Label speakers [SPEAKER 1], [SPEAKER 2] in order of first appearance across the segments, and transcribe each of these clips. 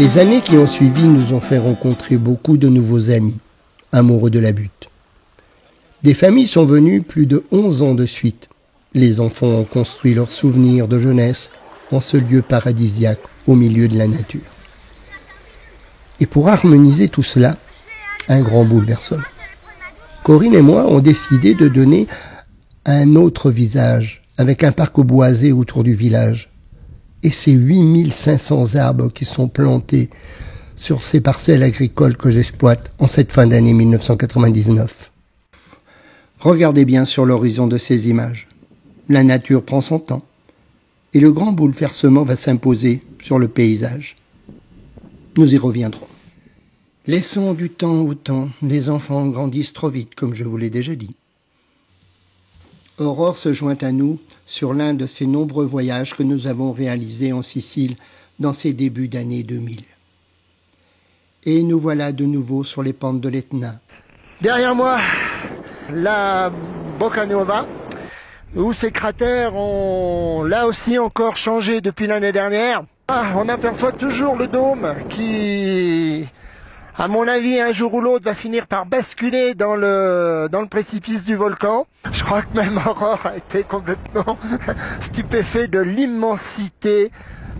[SPEAKER 1] Les années qui ont suivi nous ont fait rencontrer beaucoup de nouveaux amis, amoureux de la butte. Des familles sont venues plus de 11 ans de suite. Les enfants ont construit leurs souvenirs de jeunesse en ce lieu paradisiaque au milieu de la nature. Et pour harmoniser tout cela, un grand bouleversement. Corinne et moi ont décidé de donner un autre visage, avec un parc boisé autour du village. Et ces 8500 arbres qui sont plantés sur ces parcelles agricoles que j'exploite en cette fin d'année 1999. Regardez bien sur l'horizon de ces images. La nature prend son temps et le grand bouleversement va s'imposer sur le paysage. Nous y reviendrons. Laissons du temps au temps, les enfants grandissent trop vite, comme je vous l'ai déjà dit. Aurore se joint à nous sur l'un de ces nombreux voyages que nous avons réalisés en Sicile dans ces débuts d'année 2000. Et nous voilà de nouveau sur les pentes de l'Etna. Derrière moi, la Bocca Nuova, où ces cratères ont là aussi encore changé depuis l'année dernière. On aperçoit toujours le dôme qui, à mon avis, un jour ou l'autre, va finir par basculer dans le précipice du volcan. Je crois que même Aurore a été complètement stupéfait de l'immensité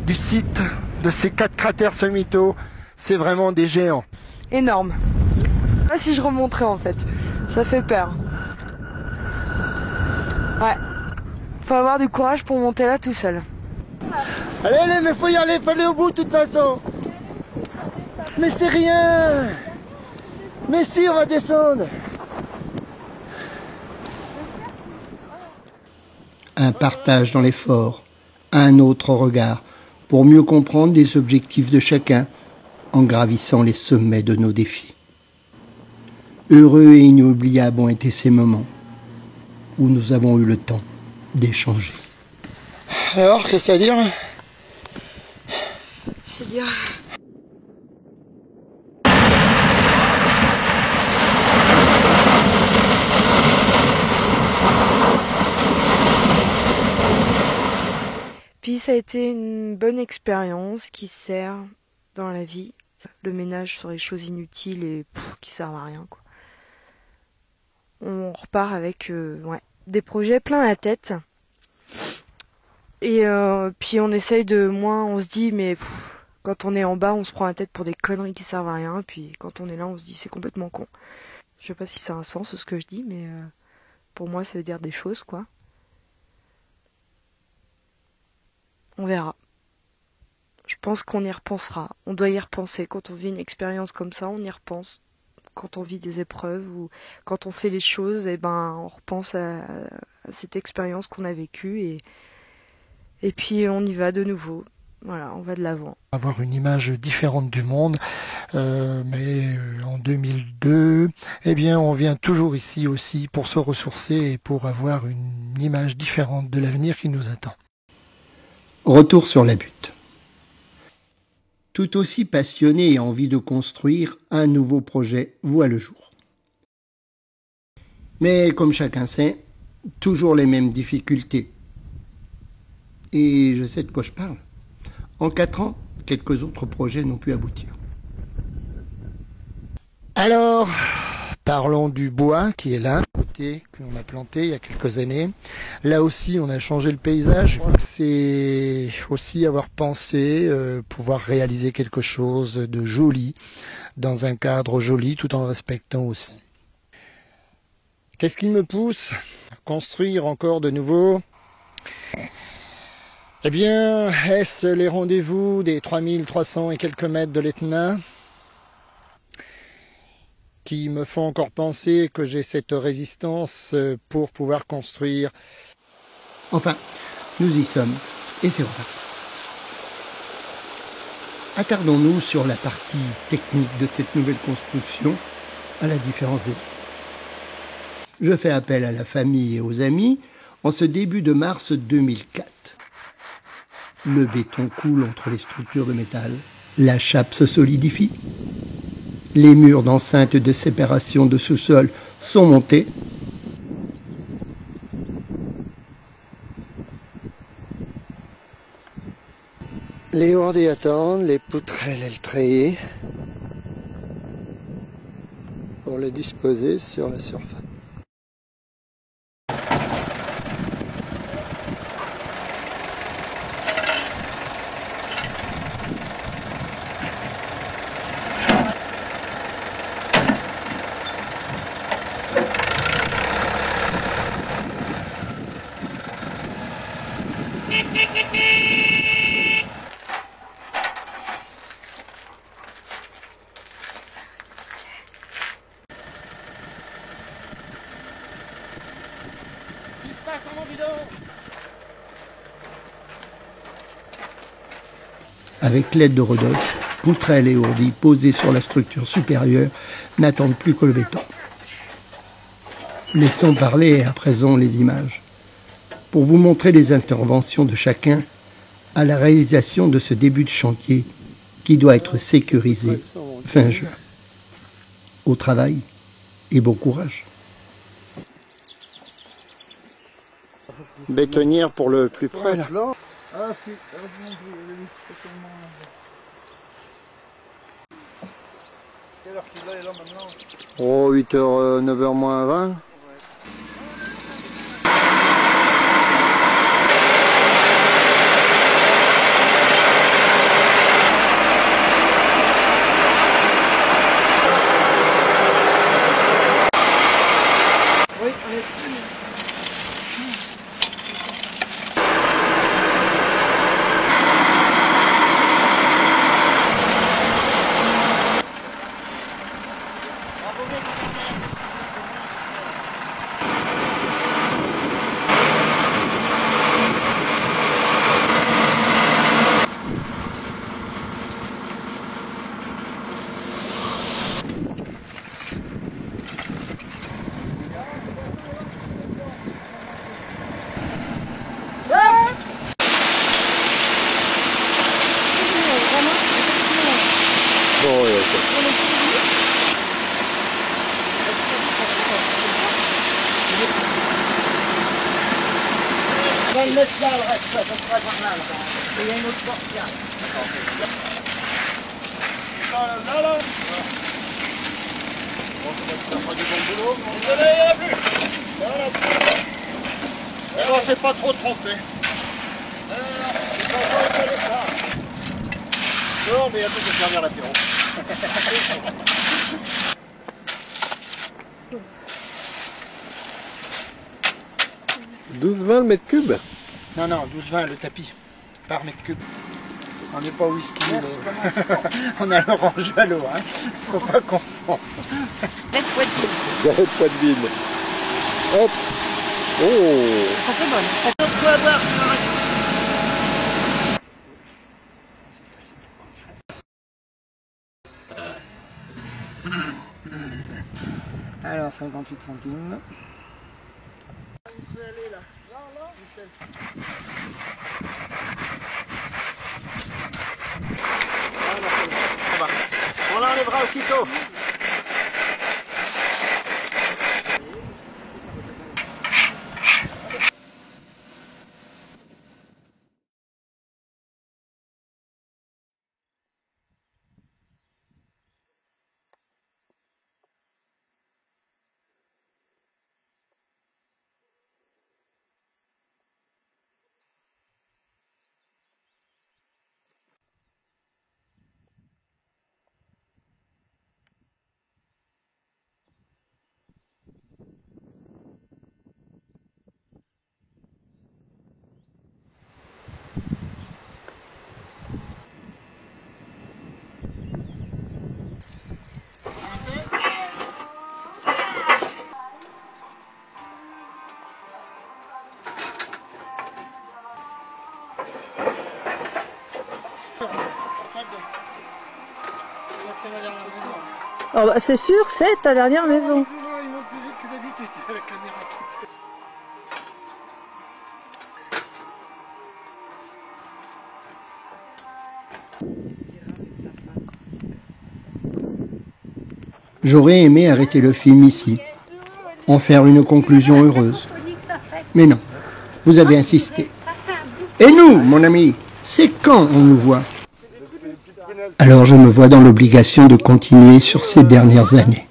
[SPEAKER 1] du site, de ces 4 cratères sommitaux. C'est vraiment des géants.
[SPEAKER 2] Énorme. Je sais pas si je remonterai en fait. Ça fait peur. Ouais. Faut avoir du courage pour monter là tout seul.
[SPEAKER 1] Allez, mais faut y aller, faut aller au bout de toute façon. Mais c'est rien. Mais si, on va descendre. Un partage dans l'effort, un autre regard, pour mieux comprendre les objectifs de chacun en gravissant les sommets de nos défis. Heureux et inoubliables ont été ces moments où nous avons eu le temps d'échanger. Alors, qu'est-ce à dire?
[SPEAKER 2] C'est-à-dire... Puis ça a été une bonne expérience qui sert dans la vie. Le ménage sur les choses inutiles et qui servent à rien, quoi. On repart avec des projets plein la tête. Et puis on essaye de moins, on se dit mais quand on est en bas on se prend la tête pour des conneries qui servent à rien. Puis quand on est là on se dit c'est complètement con. Je sais pas si ça a un sens ce que je dis, mais pour moi ça veut dire des choses, quoi. On verra. Je pense qu'on y repensera. On doit y repenser. Quand on vit une expérience comme ça, on y repense. Quand on vit des épreuves ou quand on fait les choses, on repense à cette expérience qu'on a vécue et puis on y va de nouveau. Voilà, on va de l'avant.
[SPEAKER 3] Avoir une image différente du monde, mais en 2002, on vient toujours ici aussi pour se ressourcer et pour avoir une image différente de l'avenir qui nous attend.
[SPEAKER 1] Retour sur la butte. Tout aussi passionné et envie de construire, un nouveau projet voit le jour. Mais comme chacun sait, toujours les mêmes difficultés. Et je sais de quoi je parle. En 4 ans, quelques autres projets n'ont pu aboutir.
[SPEAKER 3] Alors, parlons du bois qui est là, qu'on a planté il y a quelques années. Là aussi, on a changé le paysage. C'est aussi avoir pensé pouvoir réaliser quelque chose de joli, dans un cadre joli, tout en le respectant aussi. Qu'est-ce qui me pousse à construire encore de nouveau ? Est-ce les rendez-vous des 3300 et quelques mètres de l'Etna qui me font encore penser que j'ai cette résistance pour pouvoir construire.
[SPEAKER 1] Enfin, nous y sommes, et c'est reparti. Attardons-nous sur la partie technique de cette nouvelle construction, à la différence des autres. Je fais appel à la famille et aux amis en ce début de mars 2004. Le béton coule entre les structures de métal, la chape se solidifie. Les murs d'enceinte de séparation de sous-sol sont montés.
[SPEAKER 3] Les ourdis attendent, les poutrelles elles treillent pour les disposer sur la surface.
[SPEAKER 1] Avec l'aide de Rodolphe, poutrelles et ourdis posés sur la structure supérieure n'attendent plus que le béton. Laissons parler à présent les images, pour vous montrer les interventions de chacun à la réalisation de ce début de chantier qui doit être sécurisé fin juin. Au travail et bon courage.
[SPEAKER 3] Bétonnière pour le plus près là.
[SPEAKER 4] Ah si, quelle heure qu'il est là maintenant?
[SPEAKER 3] Oh, 8h, 9h moins 20.
[SPEAKER 4] Oui, on est... On va le mettre là, le reste, là, ça sera par là. Et il y a une autre porte là. Là, là. Bon, ça va du bon boulot. Désolé, il n'y en a plus. Voilà. Eh ben, c'est pas trop trompé. Non, mais il y a tout de servir l'apéro.
[SPEAKER 5] 12-20 mètres cubes.
[SPEAKER 3] Non, non, 12-20 le tapis, par mètre cube. On n'est pas au whisky, mais on a l'orange à l'eau, hein. Faut pas confondre.
[SPEAKER 5] Galette poitvine. Hop. Oh.
[SPEAKER 2] Ça fait bonne.
[SPEAKER 3] On peut avoir alors 58 centimes. On l'enlèvera aussitôt.
[SPEAKER 2] Oh bah c'est sûr, c'est ta dernière maison.
[SPEAKER 1] J'aurais aimé arrêter le film ici, en faire une conclusion heureuse. Mais non, vous avez insisté. Et nous, mon ami, C'est quand on nous voit. Alors je me vois dans l'obligation de continuer sur ces dernières années.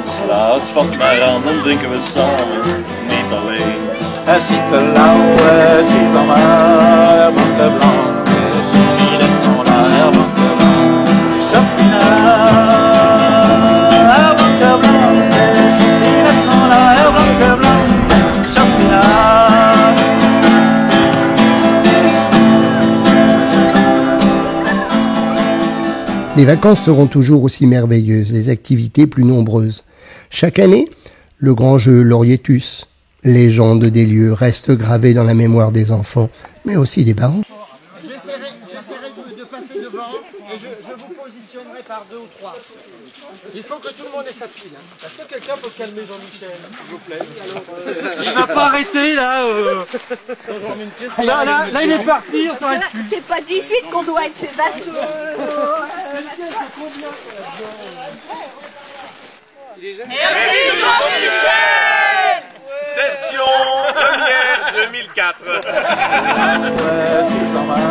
[SPEAKER 6] Slaat van mijn randen drinken we samen, niet alleen.
[SPEAKER 7] Elle chie seule là-haut, elle chie dans la herbe blanche, chie dans la herbe blanche, chapina, herbe blanche, chie dans la herbe blanche, chapina.
[SPEAKER 1] Les vacances seront toujours aussi merveilleuses, les activités plus nombreuses. Chaque année, le grand jeu Laurietus, légende des lieux, reste gravé dans la mémoire des enfants, mais aussi des parents.
[SPEAKER 4] J'essaierai de passer devant et je vous positionnerai par 2 ou 3. Il faut que tout le monde ait sa pile. Est-ce que quelqu'un peut calmer Jean-Michel, s'il vous plaît?
[SPEAKER 8] Il va pas arrêter là. Là, il est parti, on s'arrête plus.
[SPEAKER 9] C'est pas 18 qu'on doit être, c'est 22.
[SPEAKER 10] Merci Jean-Michel.
[SPEAKER 6] Session première 2004.
[SPEAKER 7] Ouais, chie dans la